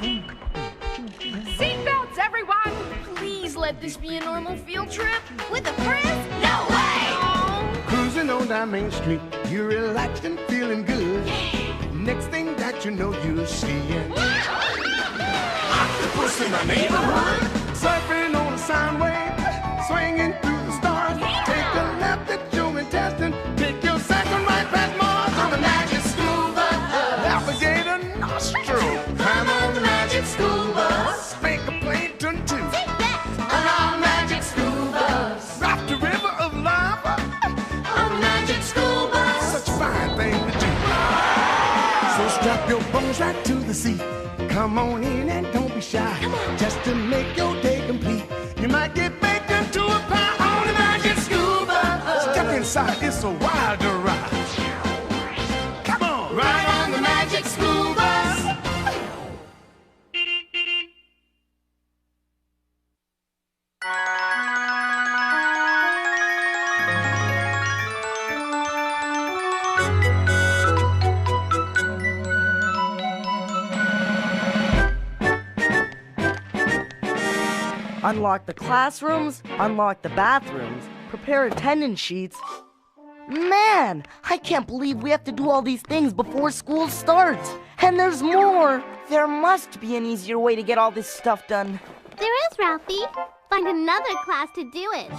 Seatbelts, everyone! Please let this be a normal field trip. With a prince? No way! Oh. Cruising on down Main Street, you're relaxed and feeling good. Next thing that you know, you're seeing octopus in the neighborhood. Surfing on a sound wave, swinging through the stars. Take a left at your intestine, take your second right past Mars on the magic school bus. Navigator nostril, climb on the magic school bus. Spank a plankton too. Take that! On our magic school bus. Rock the river of lava on the magic school bus. Such a fine thing to do. So strap your bones right to the seat. Come on in and don't be shy. Just to make your day complete. You might get baked into a pie on the magic school bus. Step inside, it's a wild ride. Come on, ride on the magic school bus. Unlock the classrooms, unlock the bathrooms, prepare attendance sheets. Man, I can't believe we have to do all these things before school starts. And there's more. There must be an easier way to get all this stuff done. There is, Ralphie. Find another class to do it.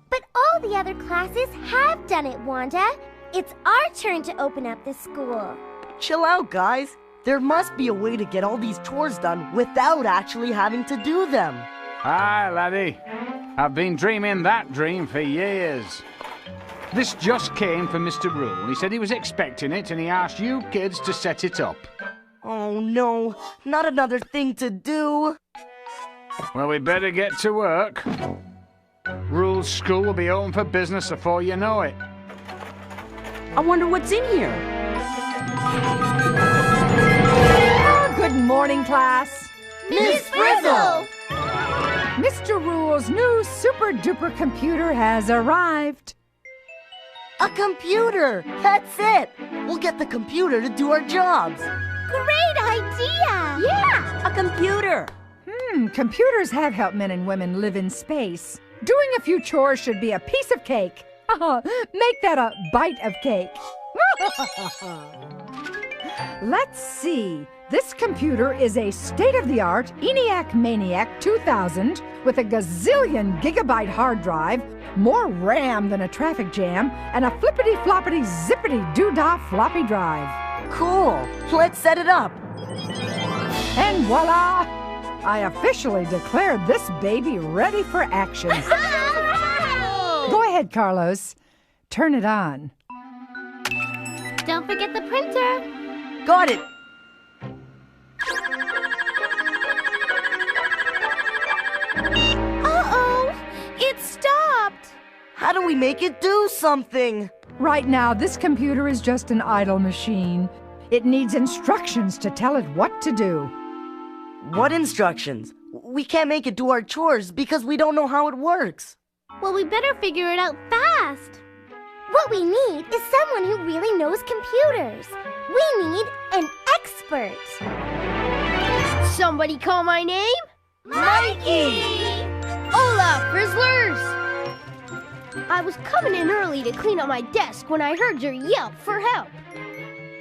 But all the other classes have done it, Wanda. It's our turn to open up the school. Chill out, guys. There must be a way to get all these chores done without actually having to do them. Aye, laddie. I've been dreaming that dream for years. This just came from Mr. Rule. He said he was expecting it and he asked you kids to set it up. Oh no, not another thing to do. Well, we better get to work. Rule's school will be open for business before you know it. I wonder what's in here. Oh, good morning, class. Miss Frizzle! Mr. Rule's new super-duper computer has arrived. A computer! That's it! We'll get the computer to do our jobs. Great idea! Yeah, a computer. Computers have helped men and women live in space. Doing a few chores should be a piece of cake. Make that a bite of cake. Let's see. This computer is a state-of-the-art ENIAC Maniac 2000 with a gazillion gigabyte hard drive, more RAM than a traffic jam, and a flippity-floppity zippity-doo-dah floppy drive. Cool. Let's set it up. And voila! I officially declared this baby ready for action. Go ahead, Carlos. Turn it on. Don't forget the printer. Got it. Uh-oh! It stopped! How do we make it do something? Right now, this computer is just an idle machine. It needs instructions to tell it what to do. What instructions? We can't make it do our chores because we don't know how it works. Well, we better figure it out fast. What we need is someone who really knows computers. We need an expert. Somebody call my name? Mikey! Hola, Frizzlers! I was coming in early to clean up my desk when I heard your yelp for help.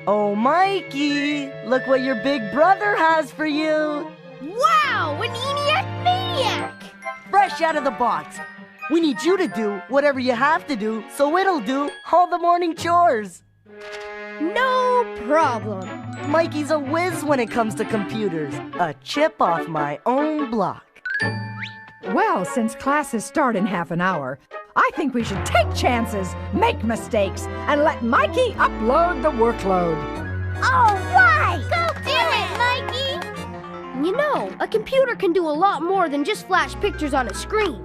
Oh, Mikey, look what your big brother has for you. Wow, an ENIAC Maniac! Fresh out of the box. We need you to do whatever you have to do so it'll do all the morning chores. No problem. Mikey's a whiz when it comes to computers. A chip off my own block. Well, since classes start in half an hour, I think we should take chances, make mistakes, and let Mikey upload the workload. All right! Go do it, Mikey! You know, a computer can do a lot more than just flash pictures on a screen.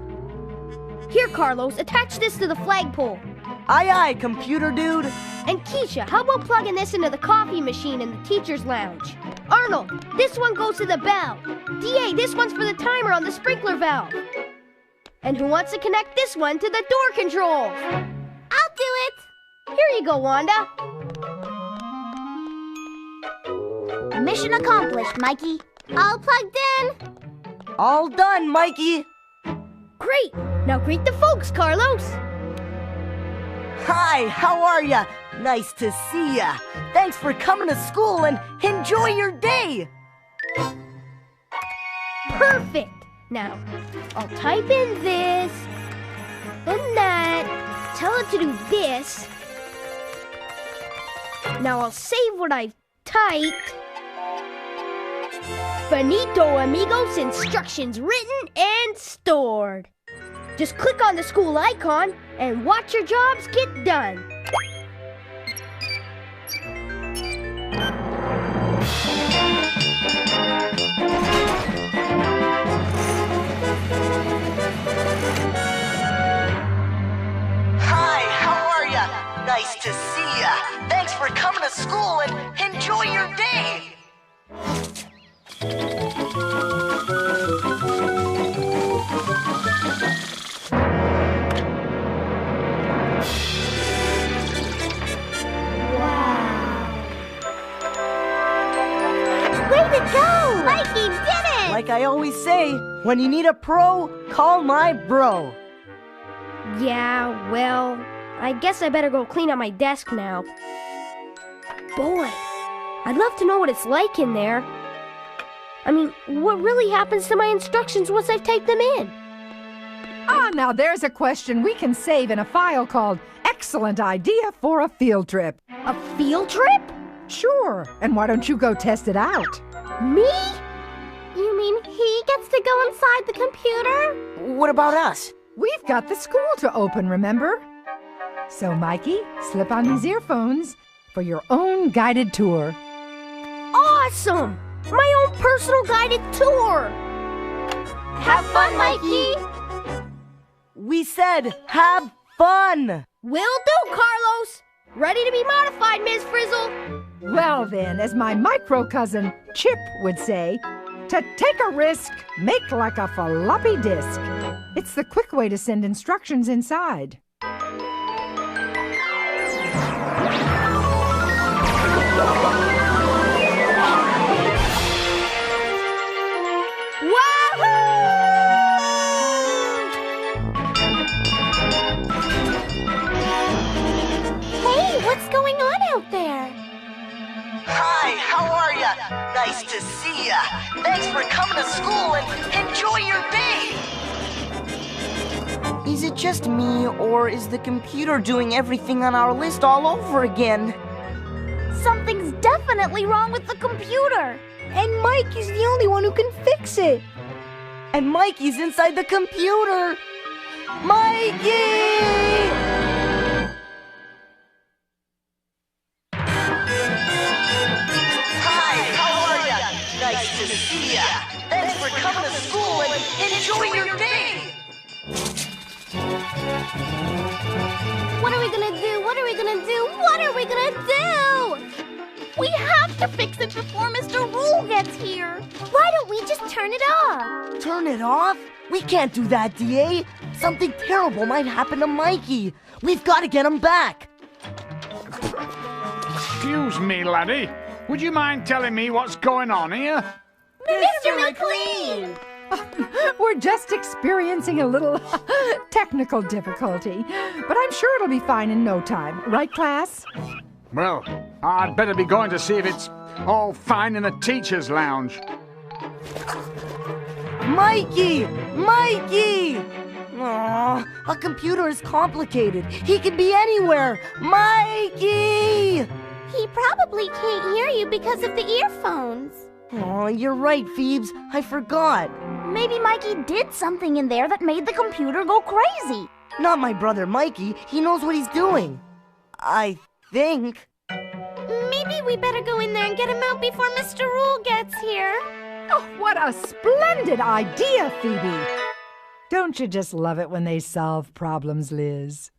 Here, Carlos, attach this to the flagpole. Aye, aye, computer dude. And Keisha, how about plugging this into the coffee machine in the teacher's lounge? Arnold, this one goes to the bell. DA, this one's for the timer on the sprinkler valve. And who wants to connect this one to the door controls? I'll do it! Here you go, Wanda. Mission accomplished, Mikey. All plugged in. All done, Mikey. Great! Now greet the folks, Carlos. Hi, how are ya? Nice to see ya. Thanks for coming to school and enjoy your day. Perfect! Now, I'll type in this, then that, tell it to do this. Now I'll save what I've typed. Finito, amigos, instructions written and stored. Just click on the school icon and watch your jobs get done. Hi, how are ya? Nice to see ya. Thanks for coming to school and enjoy your day. Way to go! Mikey did it! Like I always say, when you need a pro, call my bro. Yeah, well, I guess I better go clean up my desk now. Boy, I'd love to know what it's like in there. I mean, what really happens to my instructions once I've typed them in? Ah, now there's a question we can save in a file called Excellent Idea for a Field Trip. A field trip? Sure, and why don't you go test it out? Me? You mean he gets to go inside the computer? What about us? We've got the school to open, remember? So, Mikey, slip on these earphones for your own guided tour. Awesome! My own personal guided tour! Have fun, Mikey! We said, have fun! Will do, Carlos! Ready to be modified, Ms. Frizzle! Well then, as my micro-cousin Chip would say, to take a risk, make like a floppy disk. It's the quick way to send instructions inside. What's going on out there? Hi, how are ya? Nice to see ya. Thanks for coming to school and enjoy your day. Is it just me, or is the computer doing everything on our list all over again? Something's definitely wrong with the computer. And Mikey's the only one who can fix it. And Mikey's inside the computer. Mikey! Nice to see ya. Thanks for coming to school and enjoy your day. What are we gonna do? What are we gonna do? What are we gonna do? We have to fix it before Mr. Rule gets here. Why don't we just turn it off? Turn it off? We can't do that, DA. Something terrible might happen to Mikey. We've got to get him back. Excuse me, laddie. Would you mind telling me what's going on here? Mr. McLean! We're just experiencing a little technical difficulty, but I'm sure it'll be fine in no time. Right, class? Well, I'd better be going to see if it's all fine in the teacher's lounge. Mikey! Mikey! Aw, a computer is complicated. He could be anywhere. Mikey! He probably can't hear you because of the earphones. Oh, you're right, Phoebes. I forgot. Maybe Mikey did something in there that made the computer go crazy. Not my brother Mikey. He knows what he's doing. I think. Maybe we better go in there and get him out before Mr. Rule gets here. Oh, what a splendid idea, Phoebe! Don't you just love it when they solve problems, Liz?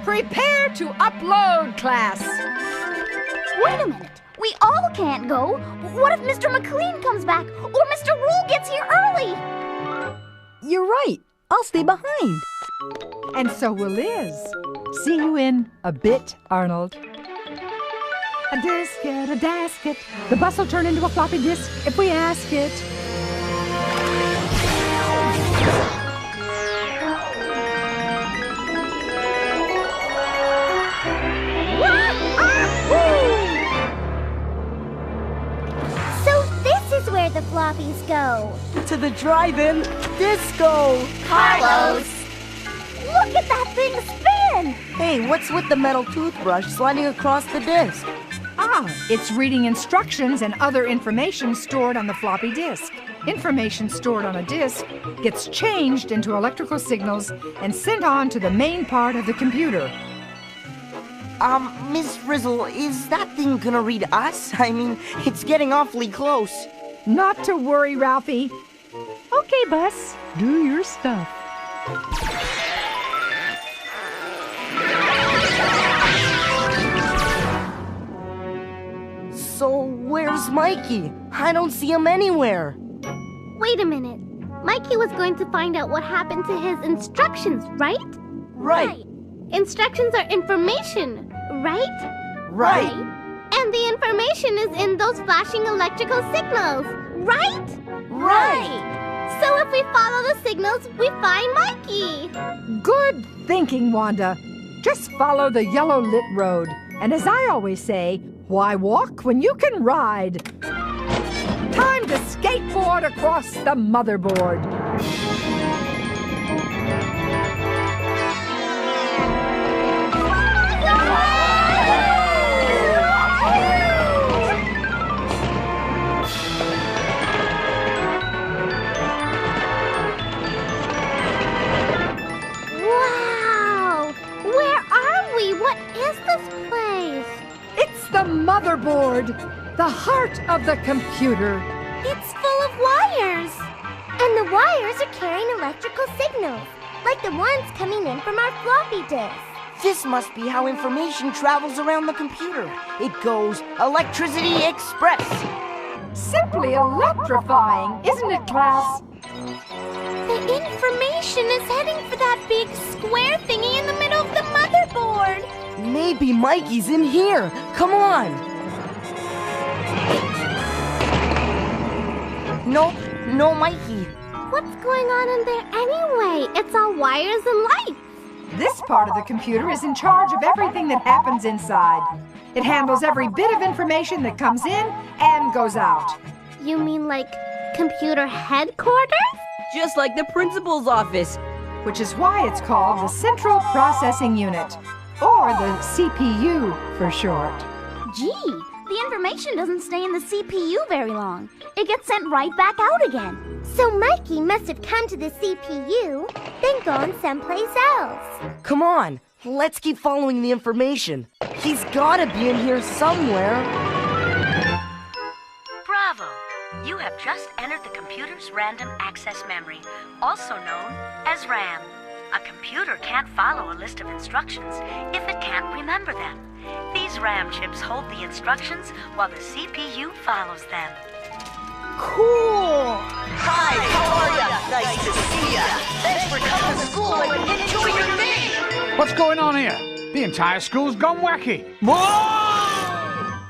Prepare to upload, class! Wait a minute. We all can't go. What if Mr. McLean comes back or Mr. Rule gets here early? I'll stay behind. And so will Liz. See you in a bit, Arnold. A disket, a dasket. The bus will turn into a floppy disk if we ask it. So this is where the floppies go. To the drive-in disco. Carlos! Look at that thing spin! Hey, what's with the metal toothbrush sliding across the disc? It's reading instructions and other information stored on the floppy disk. Information stored on a disk gets changed into electrical signals and sent on to the main part of the computer. Miss Frizzle, is that thing gonna read us? I mean, it's getting awfully close. Not to worry, Ralphie. Okay, bus, do your stuff. So, where's Mikey? I don't see him anywhere. Wait a minute. Mikey was going to find out what happened to his instructions, right? Right. Instructions are information, right? Right. And the information is in those flashing electrical signals, right? Right. So if we follow the signals, we find Mikey. Good thinking, Wanda. Just follow the yellow lit road. And as I always say, why walk when you can ride? Time to skateboard across the motherboard. Wow! Where are we? What is this place? It's the motherboard, the heart of the computer. It's full of wires. And the wires are carrying electrical signals, like the ones coming in from our floppy disk. This must be how information travels around the computer. It goes Electricity Express. Simply electrifying, isn't it, class? The information is heading for that big square thingy in the middle of the motherboard. Maybe Mikey's in here. Come on. Nope, no Mikey. What's going on in there anyway? It's all wires and lights. This part of the computer is in charge of everything that happens inside. It handles every bit of information that comes in and goes out. You mean like computer headquarters? Just like the principal's office. Which is why it's called the Central Processing Unit, or the CPU for short. Gee, the information doesn't stay in the CPU very long. It gets sent right back out again. So Mikey must have come to the CPU, then gone someplace else. Come on, let's keep following the information. He's gotta be in here somewhere. Bravo! You have just entered the computer's random access memory, also known as RAM. A computer can't follow a list of instructions if it can't remember them. These RAM chips hold the instructions while the CPU follows them. Cool! Hi, how are ya? Nice to see ya. Thanks for coming to school and enjoy your day. What's going on here? The entire school's gone wacky.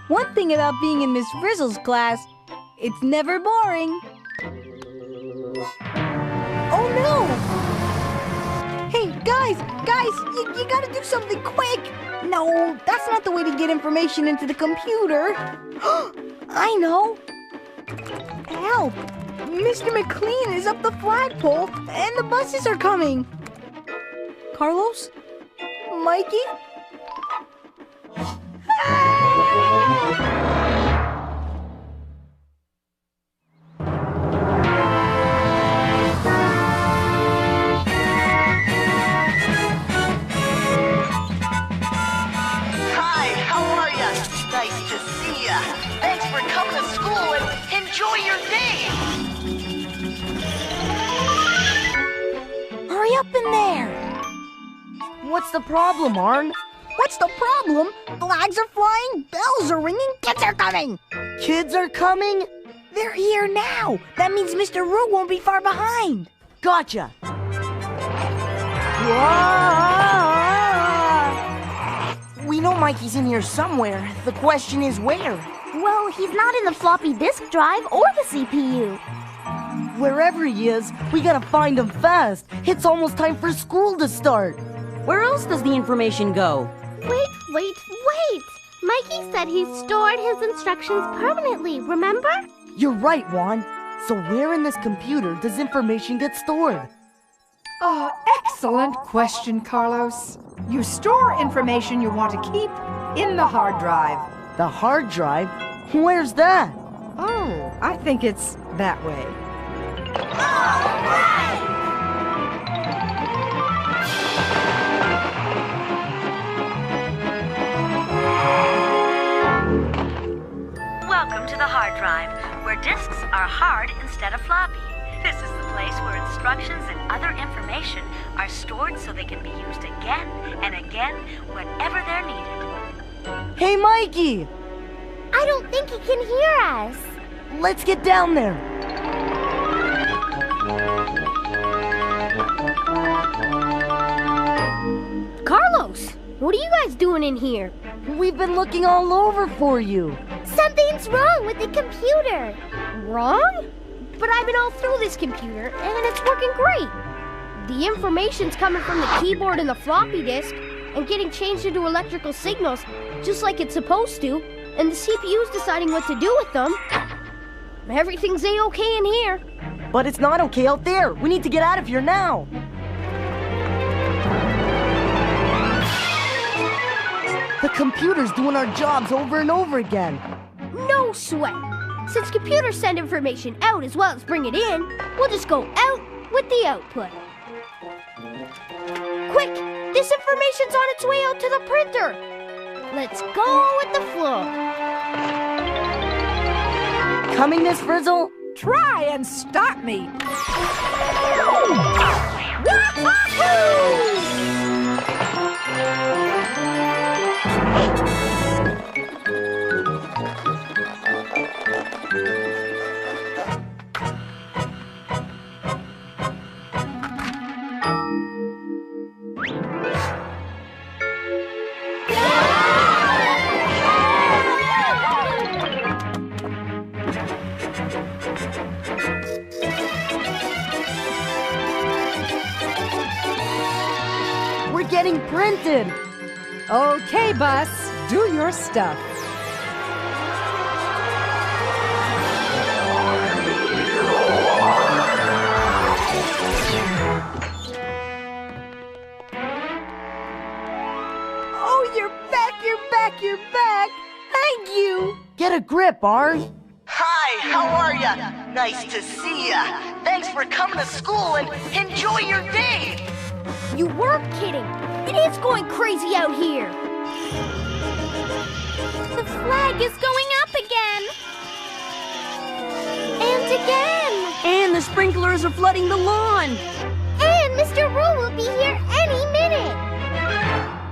One thing about being in Miss Frizzle's class, it's never boring. Oh no! Hey, guys, you gotta do something quick! No, that's not the way to get information into the computer. I know! Help! Mr. McLean is up the flagpole, and the buses are coming. Carlos? Mikey? Hi, how are ya? Nice to see ya. Thanks for coming to school and enjoy your day. Hurry up in there! What's the problem, Arn? What's the problem? Flags are flying, bells are ringing, kids are coming! Kids are coming? They're here now! That means Mr. Roo won't be far behind! Gotcha! We know Mikey's in here somewhere. The question is where? Well, he's not in the floppy disk drive or the CPU. Wherever he is, we gotta find him fast. It's almost time for school to start. Where else does the information go? Wait. Mikey said he stored his instructions permanently, remember? You're right, Juan. So where in this computer does information get stored? Oh, excellent question, Carlos. You store information you want to keep in the hard drive. The hard drive? Where's that? Oh, I think it's that way. Welcome to the hard drive, where disks are hard instead of floppy. This is the place where instructions and other information are stored so they can be used again and again whenever they're needed. Hey, Mikey! I don't think he can hear us. Let's get down there. Carlos, what are you guys doing in here? We've been looking all over for you. Something's wrong with the computer. Wrong? But I've been all through this computer, and it's working great. The information's coming from the keyboard and the floppy disk, and getting changed into electrical signals, just like it's supposed to, and the CPU's deciding what to do with them. Everything's A-okay in here. But it's not okay out there. We need to get out of here now. The computer's doing our jobs over and over again. No sweat. Since computers send information out as well as bring it in, we'll just go out with the output. Quick! This information's on its way out to the printer. Let's go with the flow. Coming, Miss Frizzle? Try and stop me. We're getting printed. Okay, Bus, do your stuff. Oh, you're back. Thank you. Get a grip, Arn. Hi, how are ya? Nice to see ya. Thanks for coming to school and enjoy your day. You weren't kidding. It is going crazy out here. The flag is going up again. And again. And the sprinklers are flooding the lawn. And Mr. Rule will be here any minute.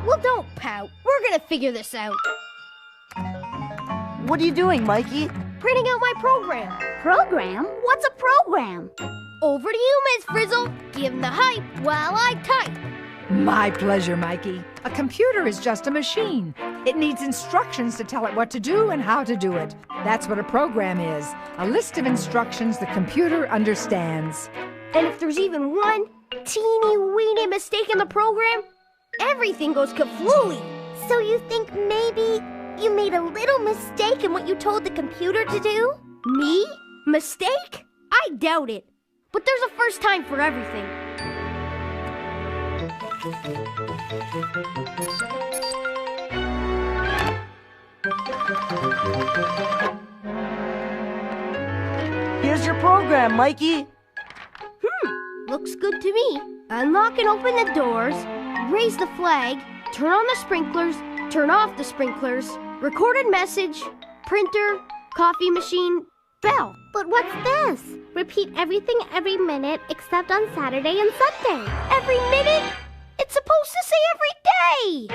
Well, don't pout. We're gonna figure this out. What are you doing, Mikey? Printing out my program. Program? What's a program? Over to you, Miss Frizzle. Give 'em the hype while I type. My pleasure, Mikey. A computer is just a machine. It needs instructions to tell it what to do and how to do it. That's what a program is. A list of instructions the computer understands. And if there's even one teeny weeny mistake in the program, everything goes kaflooey. So you think maybe you made a little mistake in what you told the computer to do? Me? Mistake? I doubt it. But there's a first time for everything. Here's your program, Mikey. Looks good to me. Unlock and open the doors, raise the flag, turn on the sprinklers, turn off the sprinklers, recorded message, printer, coffee machine, bell. But what's this? Repeat everything every minute except on Saturday and Sunday. Every minute? It's supposed to say every day.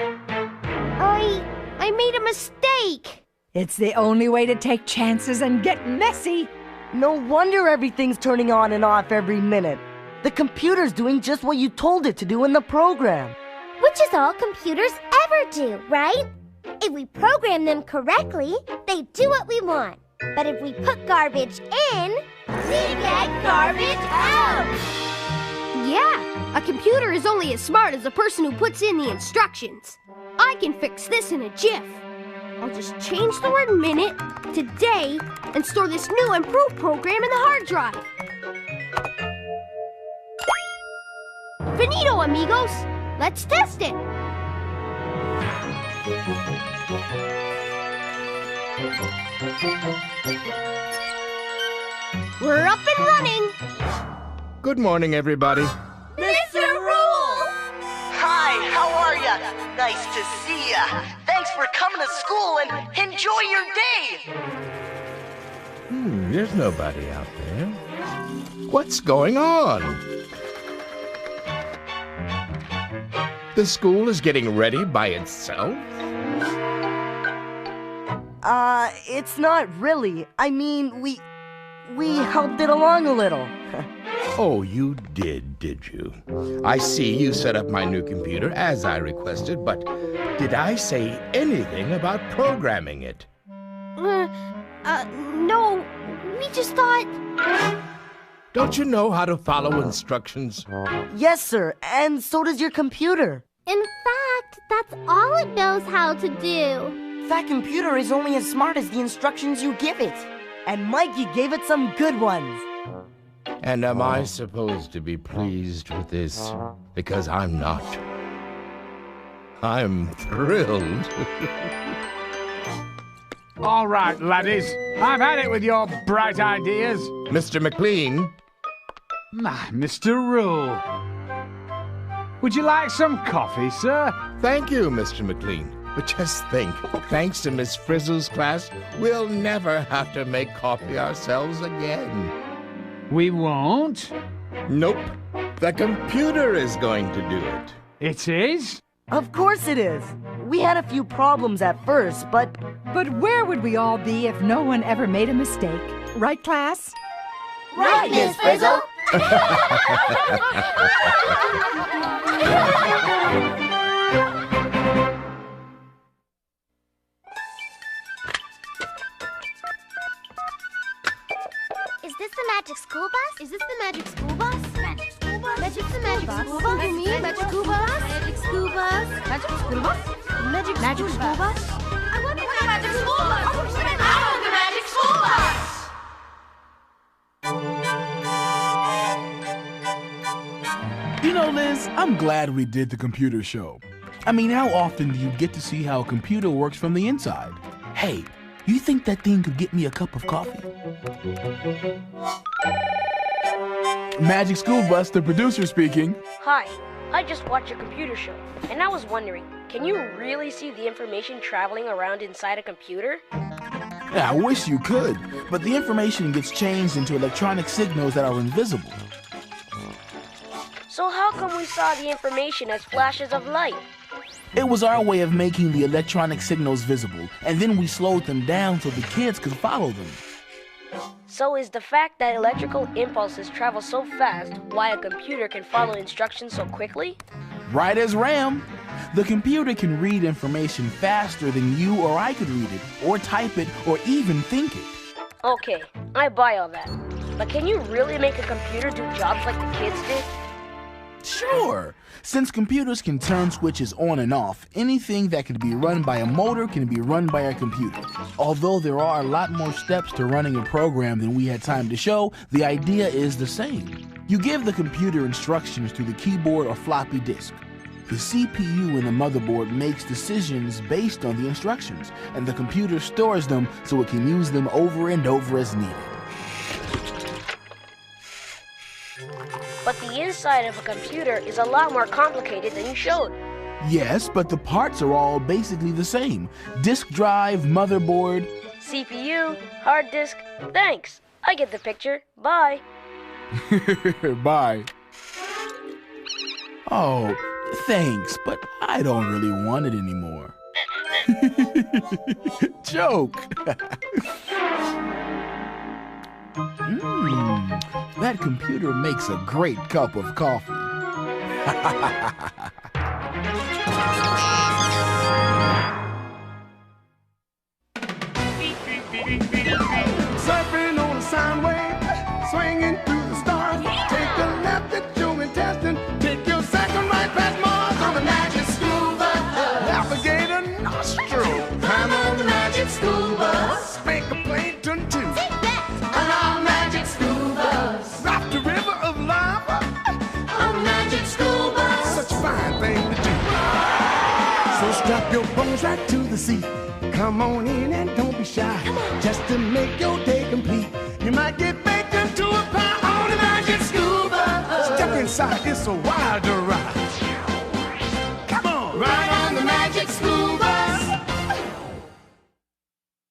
I made a mistake. It's the only way to take chances and get messy. No wonder everything's turning on and off every minute. The computer's doing just what you told it to do in the program. Which is all computers ever do, right? If we program them correctly, they do what we want. But if we put garbage in, we get garbage out! Yeah, a computer is only as smart as the person who puts in the instructions. I can fix this in a jiff. I'll just change the word minute to day and store this new improved program in the hard drive. Finito, amigos! Let's test it! We're up and running! Good morning, everybody. Mr. Rule! Hi, how are ya? Nice to see ya. Thanks for coming to school and enjoy your day. There's nobody out there. What's going on? The school is getting ready by itself? It's not really. I mean, we helped it along a little. Oh, you did you? I see you set up my new computer as I requested, but did I say anything about programming it? No, we just thought... Don't you know how to follow instructions? Yes, sir, and so does your computer. In fact, that's all it knows how to do. That computer is only as smart as the instructions you give it. And Mikey gave it some good ones. And am I supposed to be pleased with this? Because I'm not. I'm thrilled. All right, laddies. I've had it with your bright ideas. Mr. McLean. Mr. Rule. Would you like some coffee, sir? Thank you, Mr. McLean. But just think, thanks to Miss Frizzle's class, we'll never have to make coffee ourselves again. We won't? Nope. The computer is going to do it. It is? Of course it is. We had a few problems at first, but... But where would we all be if no one ever made a mistake? Right, class? Right, Miss Frizzle! Is this the magic school bus? Is this the magic school bus? Magic school bus? Magic the magic school bus? You mean magic school bus? Magic school bus? Magic school bus? Magic school bus? I want the magic school bus! I want the magic school bus! You know, Liz, I'm glad we did the computer show. I mean, how often do you get to see how a computer works from the inside? Hey, you think that thing could get me a cup of coffee? Magic School Bus, the producer speaking. Hi, I just watched your computer show, and I was wondering, can you really see the information traveling around inside a computer? Yeah, I wish you could, but the information gets changed into electronic signals that are invisible. So how come we saw the information as flashes of light? It was our way of making the electronic signals visible, and then we slowed them down so the kids could follow them. So is the fact that electrical impulses travel so fast why a computer can follow instructions so quickly? Right as RAM. The computer can read information faster than you or I could read it, or type it, or even think it. Okay, I buy all that. But can you really make a computer do jobs like the kids did? Sure! Since computers can turn switches on and off, anything that can be run by a motor can be run by a computer. Although there are a lot more steps to running a program than we had time to show, the idea is the same. You give the computer instructions through the keyboard or floppy disk. The CPU in the motherboard makes decisions based on the instructions, and the computer stores them so it can use them over and over as needed. But the inside of a computer is a lot more complicated than you showed. Yes, but the parts are all basically the same. Disk drive, motherboard... CPU, hard disk, thanks. I get the picture. Bye. Bye. Oh, thanks, but I don't really want it anymore. Joke. That computer makes a great cup of coffee. Surfing on a sound wave, swinging through the stars. Take a left at your intestine, take your second right past Mars on the Magic School Bus. Alligator nostril, climb on the Magic School Bus. Spank a Plankton too. Take that on our Magic School Bus. Rock the river of lava on the Magic School Bus. Such a fine thing to do. So strap your bones right to the seat. Come on in and don't be shy. Just to make your day